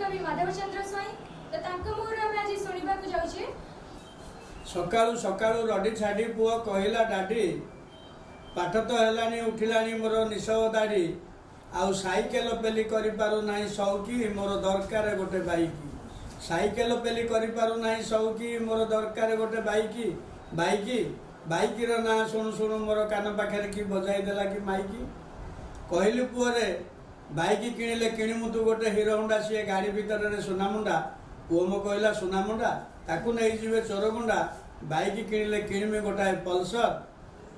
कवि माधव चंद्र स्वाई तो तांको मुहर हम आज सुनिबा को जाउछे। सकाळू सकाळू रडी छाड़ी पुओ कहला डाडी पाठ तो हेलानी उठिलानी मोर निशव दाढ़ी आउ साइकेल पेली करि पारु नाही सौकी मोर दरकार गोटे बाइकी साइकेल पेली करि पारु नाही सौकी मोर दरकार गोटे बाइकी बाइकी बाइकी रो ना सुनु सुनु मोर कान पाखरे की बजाई देला कि माइकी कहली पुओ रे बाइकी किणिले किणिमु तू गोटे हीरो होंडा सी गाड़ी भीतर रे सुनामुंडा पुओ मो कहला सुनामुंडा ताकू नहीं जीवे चोरगुंडा बाइक किणिले किणिमी गोटाए पल्सर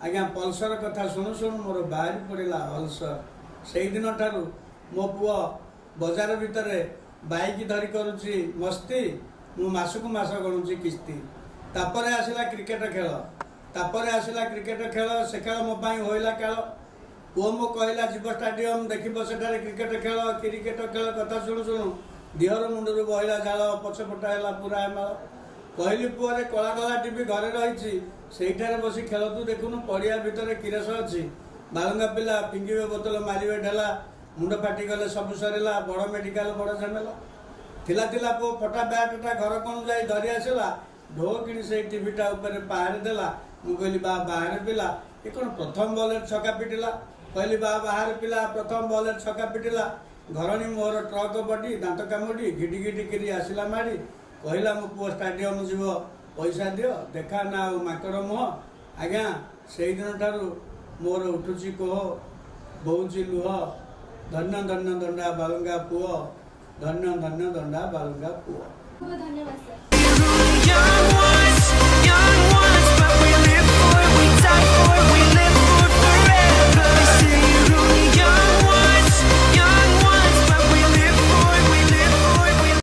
आज्ञा पल्सर कथा शुणु शुणु मोर बाहरी पड़ा अल्सर से दिन ठारू मो पुओ बजार भितर बाइक धरी करुच्ची मस्ती मु मासकु मास गणुची किस्ती तापरे आसला क्रिकेट खेल तापरे आसला क्रिकेट खेल से खेल मो पाई होइला खेल पुओ मो कहला जीव स्टाडियम देखिब सेठारे क्रिकेट खेल क्रिकेट खेल कथा शुणु शुणु देहर मुंडरू बहिला झाल पछपटा है पूरा एमाल कहली पुअरे कला कला टीवी घरे रही से बसी खेल तू देखुनु पड़िया भितर किरस अच्छी बालंगा पिला फिंगिबे बोतल मारे ढेला मुंड फाटी गले सब सरला बड़ मेडिकल बड़ झमेला थिला थिला पुओ फटा बैटा घर कौन जाई धरी आसला ढो कि से टीवीटा ऊपर पहाड़ देला मु कहली बा बाहर पिला ये कौन प्रथम बॉल छक्का पिटिला कहली बा बाहर पिला प्रथम बॉल छक्का पिटिला घरणी मोर ट्रक बडी दांत कामुडी घिटी घिटी करी आसला माड़ी कहला मो पुओ स्टाडियम जीव पैसा दियो देखा ना माकड़ मुह आज्ञा से दिन ठारू मोर उठुची कोह बोची लुह धन्य धन्य दंडा बालंगा पुओ धन्य धन्य दंडा बालंगा पुओ।